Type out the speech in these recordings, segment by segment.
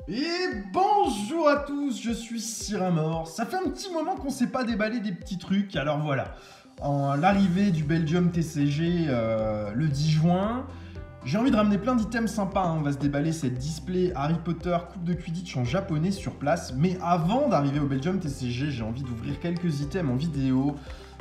Et bonjour à tous, je suis Cyramor. Ça fait un petit moment qu'on s'est pas déballé des petits trucs, alors voilà. En l'arrivée du Belgium TCG le 10 juin, j'ai envie de ramener plein d'items sympas. On va se déballer cette display Harry Potter Coupe de Quidditch en japonais sur place. Mais avant d'arriver au Belgium TCG, j'ai envie d'ouvrir quelques items en vidéo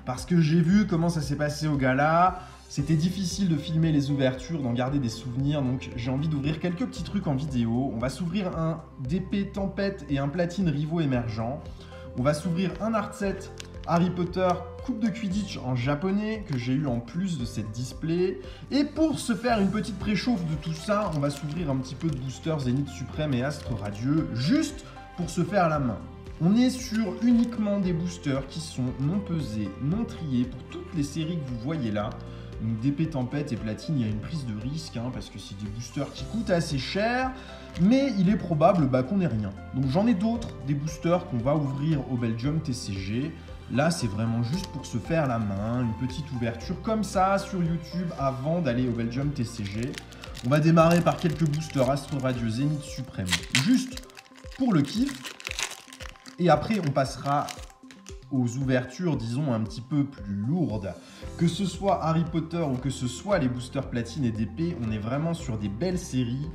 parce que j'ai vu comment ça s'est passé au gala. C'était difficile de filmer les ouvertures, d'en garder des souvenirs, donc j'ai envie d'ouvrir quelques petits trucs en vidéo. On va s'ouvrir un DP Tempête et un Platine Rivaux émergent. On va s'ouvrir un art set Harry Potter Coupe de Quidditch en japonais que j'ai eu en plus de cette display. Et pour se faire une petite préchauffe de tout ça, on va s'ouvrir un petit peu de booster Zénith Suprême et Astre Radieux, juste pour se faire la main. On est sur uniquement des boosters qui sont non pesés, non triés pour toutes les séries que vous voyez là. Donc DP Tempête et Platine, il y a une prise de risque parce que c'est des boosters qui coûtent assez cher, mais il est probable qu'on n'ait rien. Donc j'en ai d'autres, des boosters qu'on va ouvrir au Belgium TCG. Là, c'est vraiment juste pour se faire la main, une petite ouverture comme ça sur YouTube avant d'aller au Belgium TCG. On va démarrer par quelques boosters Astro Radieux Zénith Suprême, juste pour le kiff. Et après, on passera aux ouvertures, disons, un petit peu plus lourdes. Que ce soit Harry Potter ou que ce soit les boosters Platine et DP, on est vraiment sur des belles séries.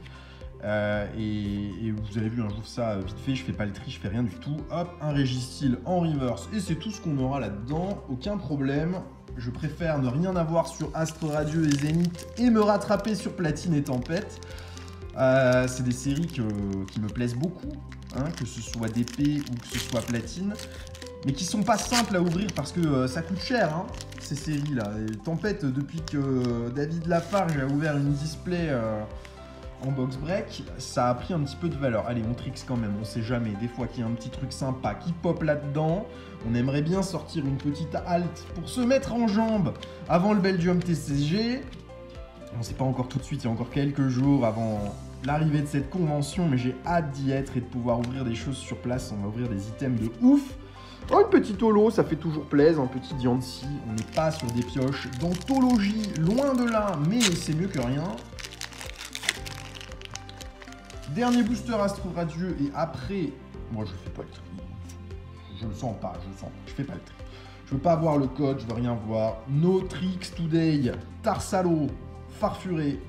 Et vous avez vu, je trouve ça vite fait, je fais pas le tri, je fais rien du tout. Hop, un Régistyle en reverse, et c'est tout ce qu'on aura là-dedans, aucun problème. Je préfère ne rien avoir sur Astre Radieux et Zénith et me rattraper sur Platine et Tempête. C'est des séries qui me plaisent beaucoup, que ce soit DP ou que ce soit Platine, mais qui sont pas simples à ouvrir parce que ça coûte cher, ces séries-là. Tempête, depuis que David Lafarge a ouvert une display en box break, ça a pris un petit peu de valeur. Allez, on trixe quand même, on sait jamais. Des fois qu'il y a un petit truc sympa qui pop là-dedans, on aimerait bien sortir une petite halte pour se mettre en jambe avant le Belgium TCG. On sait pas encore tout de suite, il y a encore quelques jours avant l'arrivée de cette convention, mais j'ai hâte d'y être et de pouvoir ouvrir des choses sur place. On va ouvrir des items de ouf. Oh, une petite holo, ça fait toujours plaisir, un petit Diancie. On n'est pas sur des pioches d'anthologie, loin de là, mais c'est mieux que rien. Dernier booster Astro Radieux et après, moi je fais pas le tri. Je le sens pas, je fais pas le tri. Je veux pas voir le code, je veux rien voir. No Tricks Today, Tarsalo, Farfuré,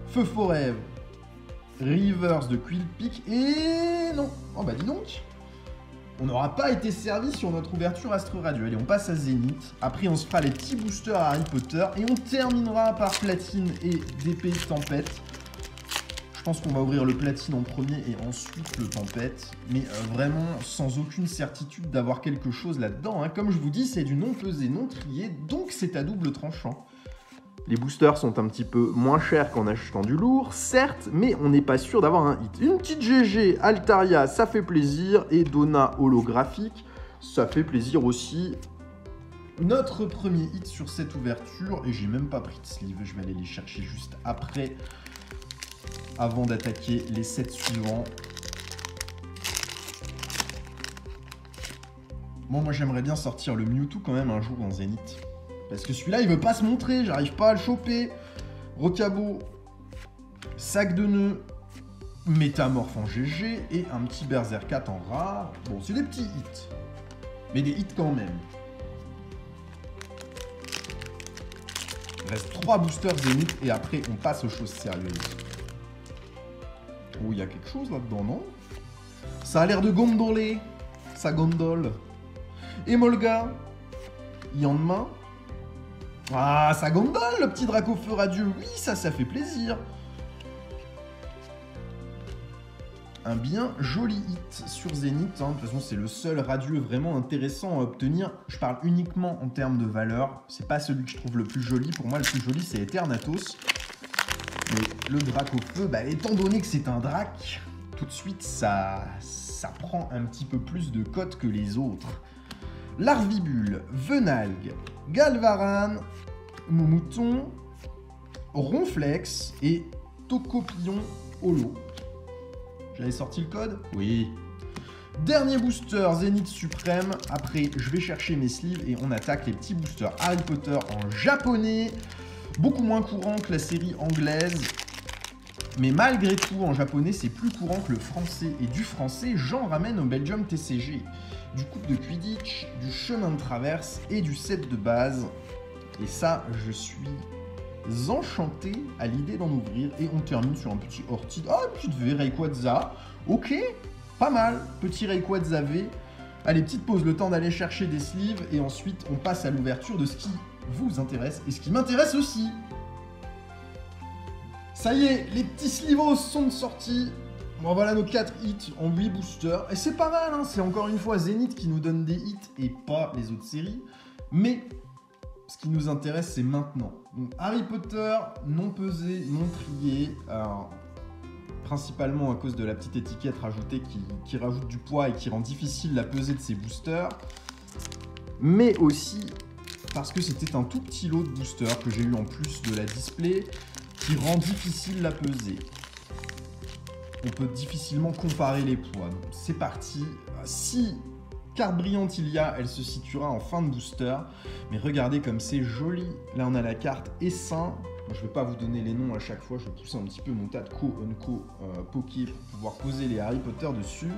Feu Forêt, Reverse de Quill Peak et non. Oh bah dis donc. On n'aura pas été servi sur notre ouverture Astre Radieux. Allez, on passe à Zénith. Après, on se fera les petits boosters à Harry Potter et on terminera par Platine et DP Tempête. Je pense qu'on va ouvrir le Platine en premier et ensuite le Tempête, mais vraiment sans aucune certitude d'avoir quelque chose là-dedans. Comme je vous dis, c'est du non pesé, non trié, donc c'est à double tranchant. Les boosters sont un petit peu moins chers qu'en achetant du lourd, certes, mais on n'est pas sûr d'avoir un hit. Une petite GG, Altaria, ça fait plaisir, et Donna holographique, ça fait plaisir aussi. Notre premier hit sur cette ouverture, et j'ai même pas pris de sleeve, je vais aller les chercher juste après, avant d'attaquer les sets suivants. Bon, moi j'aimerais bien sortir le Mewtwo quand même un jour dans Zénith. Parce que celui-là, il veut pas se montrer, j'arrive pas à le choper. Rocabo, sac de nœuds, métamorphe en GG et un petit Berserkat en rare. Bon, c'est des petits hits, mais des hits quand même. Il reste 3 boosters Zénith et après, on passe aux choses sérieuses. Oh, il y a quelque chose là-dedans, non? Ça a l'air de gondoler. Ça gondole. Emolga. Yanma. Ah, ça gondole, le petit Dracofeu Radieux. Oui, ça fait plaisir. Un bien joli hit sur Zénith. De toute façon, c'est le seul radieux vraiment intéressant à obtenir. Je parle uniquement en termes de valeur. C'est pas celui que je trouve le plus joli. Pour moi, le plus joli, c'est Eternatus. Mais le Dracofeu, étant donné que c'est un drac, tout de suite, ça prend un petit peu plus de cote que les autres. Larvibule, Venalgue, Galvaran, Moumouton, Ronflex et Tocopillon Holo. J'avais sorti le code? Oui. Dernier booster Zénith Suprême. Après, je vais chercher mes sleeves et on attaque les petits boosters Harry Potter en japonais. Beaucoup moins courant que la série anglaise. Mais malgré tout, en japonais, c'est plus courant que le français. Et du français, j'en ramène au Belgium TCG. Du coupe de Quidditch, du chemin de traverse et du set de base. Et ça, je suis enchanté à l'idée d'en ouvrir. Et on termine sur un petit Hortide. Ah, une petite V, Rayquaza. Ok, pas mal. Petit Rayquaza V. Allez, petite pause, le temps d'aller chercher des sleeves. Et ensuite, on passe à l'ouverture de ce qui vous intéresse et ce qui m'intéresse aussi. Ça y est, les petits slivos sont sortis. Bon, voilà nos 4 hits en 8 boosters. Et c'est pas mal, hein. C'est encore une fois Zenith qui nous donne des hits et pas les autres séries. Mais ce qui nous intéresse, c'est maintenant. Donc, Harry Potter, non pesé, non trié. Alors, principalement à cause de la petite étiquette rajoutée qui rajoute du poids et qui rend difficile la pesée de ces boosters. Mais aussi parce que c'était un tout petit lot de boosters que j'ai eu en plus de la display qui rend difficile la pesée. On peut difficilement comparer les poids. C'est parti. Si carte brillante il y a, elle se situera en fin de booster. Mais regardez comme c'est joli. Là, on a la carte Essaim. Je ne vais pas vous donner les noms à chaque fois. Je vais pousser un petit peu mon Tadco, Unco, Poké pour pouvoir poser les Harry Potter dessus.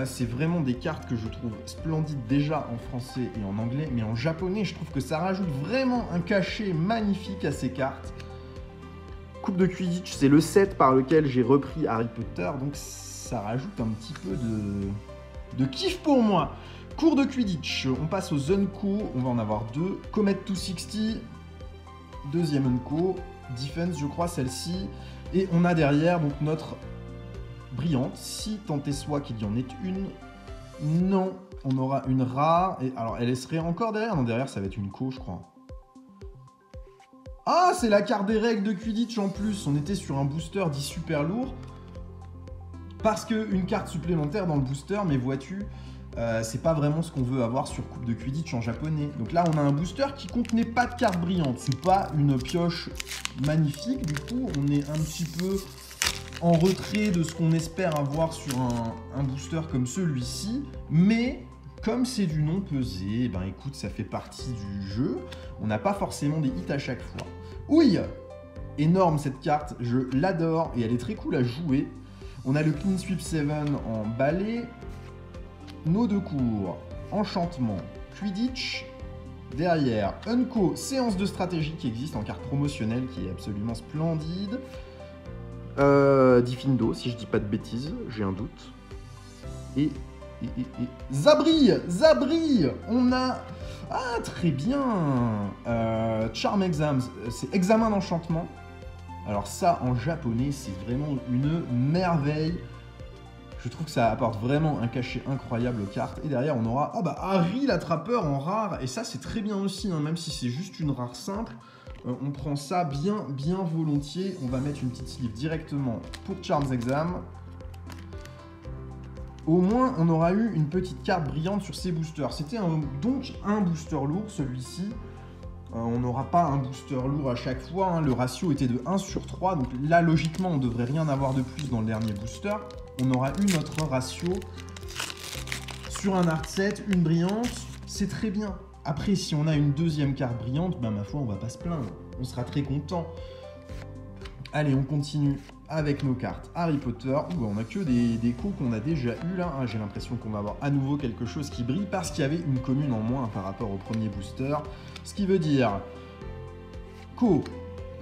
C'est vraiment des cartes que je trouve splendides déjà en français et en anglais. Mais en japonais, je trouve que ça rajoute vraiment un cachet magnifique à ces cartes. Coupe de Quidditch, c'est le set par lequel j'ai repris Harry Potter, donc ça rajoute un petit peu de kiff pour moi. Cours de Quidditch, on passe aux Unco, on va en avoir 2. Comet 260, deuxième Unco. Defense, je crois, celle-ci. Et on a derrière donc notre brillante, si tant est soit qu'il y en ait une. Non, on aura une rare. Et alors, elle serait encore derrière. Non, derrière, ça va être une co, je crois. Ah, c'est la carte des règles de Quidditch en plus. On était sur un booster dit super lourd. Parce qu'une carte supplémentaire dans le booster, mais vois-tu, c'est pas vraiment ce qu'on veut avoir sur Coupe de Quidditch en japonais. Donc là, on a un booster qui contenait pas de carte brillante. C'est pas une pioche magnifique. Du coup, on est un petit peu en retrait de ce qu'on espère avoir sur un booster comme celui-ci. Mais comme c'est du non pesé, ben écoute, ça fait partie du jeu. On n'a pas forcément des hits à chaque fois. Oui, énorme cette carte, je l'adore et elle est très cool à jouer. On a le Clean Sweep 7 en balai. Nos deux cours, enchantement, Quidditch. Derrière, Unco, séance de stratégie qui existe en carte promotionnelle qui est absolument splendide. Diffindo, si je dis pas de bêtises, j'ai un doute. Et Zabri, on a... Ah, très bien. Charm Exams, c'est examen d'enchantement. Alors ça, en japonais, c'est vraiment une merveille. Je trouve que ça apporte vraiment un cachet incroyable aux cartes. Et derrière, on aura Harry l'attrapeur en rare. Et ça, c'est très bien aussi, hein, même si c'est juste une rare simple. On prend ça bien volontiers. On va mettre une petite sleeve directement pour Charms Exam. Au moins, on aura eu une petite carte brillante sur ces boosters. C'était donc un booster lourd, celui-ci. On n'aura pas un booster lourd à chaque fois. Hein. Le ratio était de 1/3. Donc là, logiquement, on ne devrait rien avoir de plus dans le dernier booster. On aura eu notre ratio sur un art set, une brillante. C'est très bien. Après, si on a une deuxième carte brillante, ben, ma foi, on va pas se plaindre. On sera très content. Allez, on continue avec nos cartes Harry Potter. On a que des coups qu'on a déjà eu là. J'ai l'impression qu'on va avoir à nouveau quelque chose qui brille parce qu'il y avait une commune en moins par rapport au premier booster. Ce qui veut dire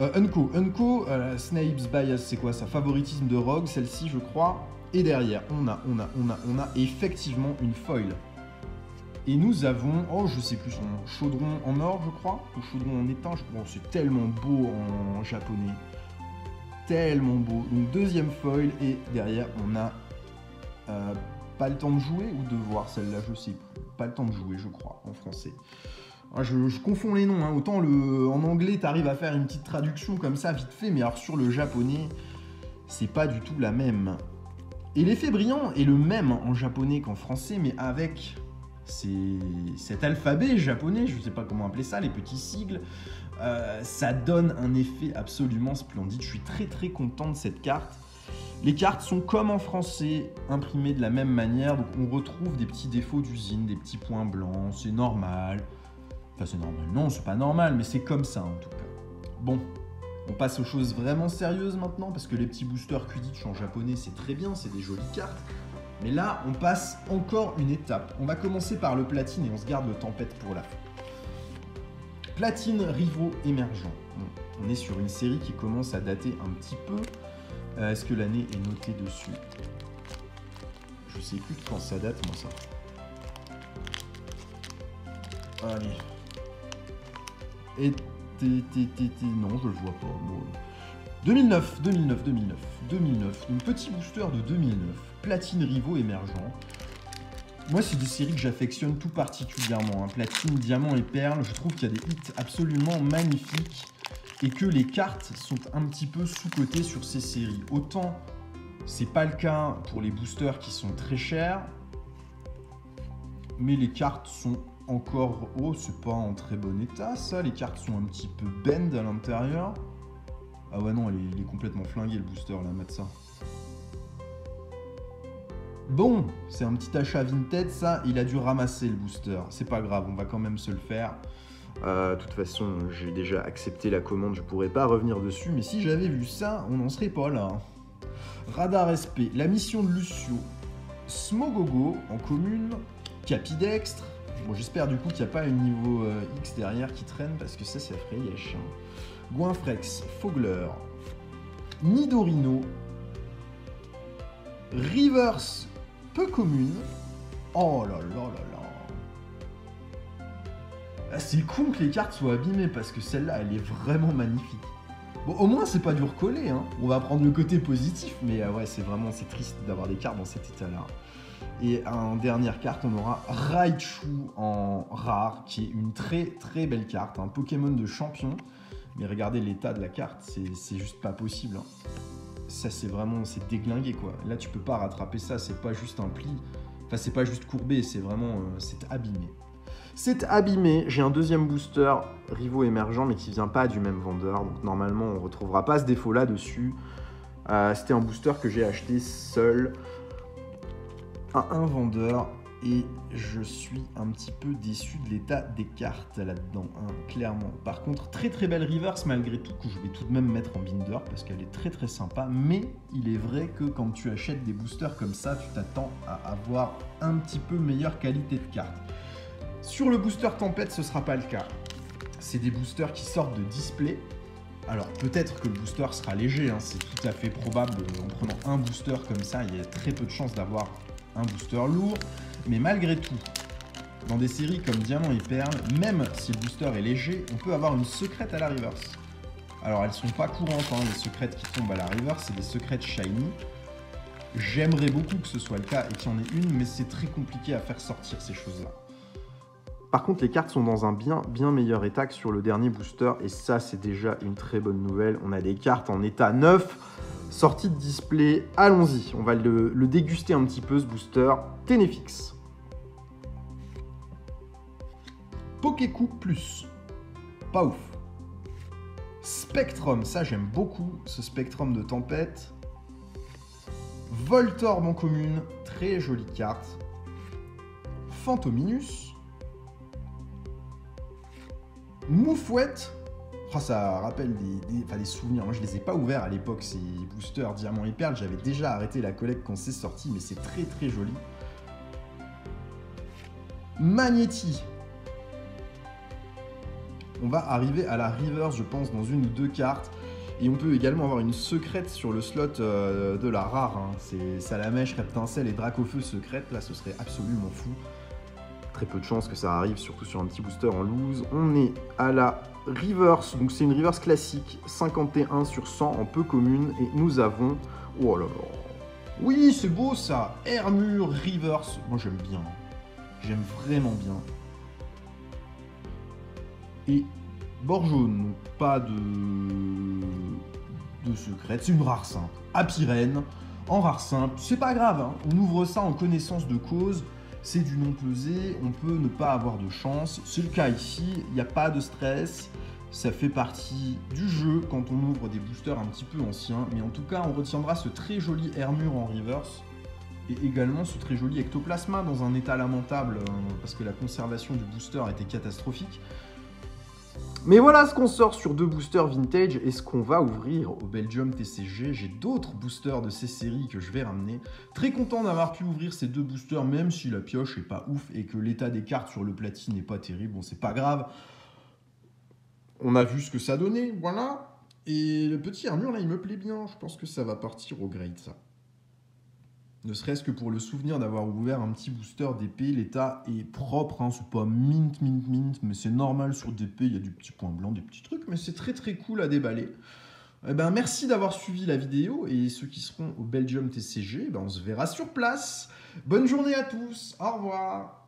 Unco, Snape's Bias, c'est quoi ça? Favoritisme de Rogue, celle-ci je crois. Et derrière, on a effectivement une foil. Et nous avons, je sais plus son nom, chaudron en or je crois, ou chaudron en étain. Bon, c'est tellement beau en japonais. Tellement beau. Donc deuxième foil et derrière on a pas le temps de jouer ou devoir, celle-là je sais plus. Pas le temps de jouer je crois en français. Je confonds les noms, hein. Autant en anglais t'arrives à faire une petite traduction comme ça vite fait, mais alors sur le japonais c'est pas du tout la même. Et l'effet brillant est le même en japonais qu'en français, mais avec cet alphabet japonais, je sais pas comment appeler ça, les petits sigles. Ça donne un effet absolument splendide. Je suis très content de cette carte. Les cartes sont comme en français, imprimées de la même manière. Donc on retrouve des petits défauts d'usine, des petits points blancs. C'est normal. Enfin c'est normal. Non, c'est pas normal, mais c'est comme ça en tout cas. Bon, On passe aux choses vraiment sérieuses maintenant, parce que les petits boosters Quidditch en japonais, c'est très bien, c'est des jolies cartes. Mais là, on passe encore une étape. On va commencer par le platine et on se garde le tempête pour la fin. Platine, rivaux émergents. Bon, on est sur une série qui commence à dater un petit peu. Est-ce que l'année est notée dessus? Je sais plus de quand ça date, moi, ça. Allez. Non, je le vois pas. Bon. 2009. Donc petit booster de 2009. Platine, rivaux émergents. Moi, c'est des séries que j'affectionne tout particulièrement. Hein. Platine, diamant et perle, je trouve qu'il y a des hits absolument magnifiques et que les cartes sont un petit peu sous-cotées sur ces séries. Autant, c'est pas le cas pour les boosters qui sont très chers, mais les cartes sont encore... Oh, c'est pas en très bon état, ça. Les cartes sont un petit peu bend à l'intérieur. Ah ouais, non, il est complètement flingué, le booster, là, mettre ça. Bon, c'est un petit achat vintage, ça. Il a dû ramasser le booster. C'est pas grave, on va quand même se le faire. De toute façon, j'ai déjà accepté la commande, je pourrais pas revenir dessus. Mais si j'avais vu ça, on n'en serait pas là. Radar SP, la mission de Lucio. Smogogo en commune. Capidextre. Bon, j'espère du coup qu'il n'y a pas un niveau X derrière qui traîne, parce que ça ferait yesh. Goinfrex, Fogler. Nidorino. Reverse, peu commune. Oh là là là là. Ah, c'est con que les cartes soient abîmées, parce que celle-là, elle est vraiment magnifique. Bon, au moins, c'est pas du recollé, hein. On va prendre le côté positif, mais ouais, c'est triste d'avoir des cartes dans cet état-là. Et en dernière carte, on aura Raichu en rare, qui est une très très belle carte, un Pokémon de champion. Mais regardez l'état de la carte, c'est juste pas possible. Hein. Ça, c'est déglingué, quoi. Là, tu peux pas rattraper ça, c'est pas juste un pli. Enfin, c'est pas juste courbé, c'est vraiment... c'est abîmé. C'est abîmé. J'ai un deuxième booster, rivaux émergents, mais qui vient pas du même vendeur. Donc, normalement, on retrouvera pas ce défaut-là dessus. C'était un booster que j'ai acheté seul à un vendeur. Et je suis un petit peu déçu de l'état des cartes là-dedans, hein, clairement. Par contre, très très belle reverse malgré tout, que je vais tout de même mettre en binder parce qu'elle est très très sympa. Mais il est vrai que quand tu achètes des boosters comme ça, tu t'attends à avoir un petit peu meilleure qualité de cartes. Sur le booster Tempête, ce ne sera pas le cas. C'est des boosters qui sortent de display. Alors peut-être que le booster sera léger, hein, c'est tout à fait probable. En prenant un booster comme ça, il y a très peu de chances d'avoir un booster lourd. Mais malgré tout, dans des séries comme Diamant et Perle, même si le booster est léger, on peut avoir une secrète à la reverse. Alors elles sont pas courantes, hein, les secrètes qui tombent à la reverse, c'est des secrètes shiny. J'aimerais beaucoup que ce soit le cas et qu'il y en ait une, mais c'est très compliqué à faire sortir ces choses-là. Par contre, les cartes sont dans un bien meilleur état que sur le dernier booster, et ça, c'est déjà une très bonne nouvelle. On a des cartes en état neuf, sorties de display. Allons-y, on va le déguster un petit peu, ce booster. Ténéfix. Pokécoup Plus. Pas ouf. Spectrum, ça j'aime beaucoup, ce Spectrum de Tempête. Voltorb en commune, très jolie carte. Fantominus. Moufouette. Oh, ça rappelle des souvenirs. Moi, je les ai pas ouverts à l'époque, ces boosters Diamant et Perle. J'avais déjà arrêté la collecte quand c'est sorti, mais c'est très très joli. Magnéti. On va arriver à la reverse, je pense, dans une ou deux cartes. Et on peut également avoir une secrète sur le slot de la rare. Hein. C'est Salamèche, Reptincelle et Dracofeu secrète. Là, ce serait absolument fou. Très peu de chances que ça arrive, surtout sur un petit booster en loose. On est à la reverse. Donc, c'est une reverse classique. 51 sur 100 en peu commune. Et nous avons... Oh là là. Oui, c'est beau ça. Hermure reverse. Moi, j'aime bien. J'aime vraiment bien. Et bord jaune, donc pas de secrète, c'est une rare simple. Apirène, en rare simple, c'est pas grave, hein. On ouvre ça en connaissance de cause, c'est du non pesé, on peut ne pas avoir de chance, c'est le cas ici, il n'y a pas de stress, ça fait partie du jeu quand on ouvre des boosters un petit peu anciens, mais en tout cas on retiendra ce très joli Hermure en reverse, et également ce très joli Ectoplasma dans un état lamentable, parce que la conservation du booster était catastrophique. Mais voilà ce qu'on sort sur 2 boosters vintage et ce qu'on va ouvrir au Belgium TCG. J'ai d'autres boosters de ces séries que je vais ramener. Très content d'avoir pu ouvrir ces 2 boosters, même si la pioche est pas ouf et que l'état des cartes sur le platine n'est pas terrible. Bon, c'est pas grave. On a vu ce que ça donnait, voilà. Et le petit armure là, il me plaît bien. Je pense que ça va partir au grade, ça. Ne serait-ce que pour le souvenir d'avoir ouvert un petit booster d'épée. L'état est propre, hein, c'est pas mint, mais c'est normal sur d'épée, il y a du petit point blanc, des petits trucs, mais c'est très très cool à déballer. Eh ben, merci d'avoir suivi la vidéo, et ceux qui seront au Belgium TCG, ben, on se verra sur place. Bonne journée à tous, au revoir.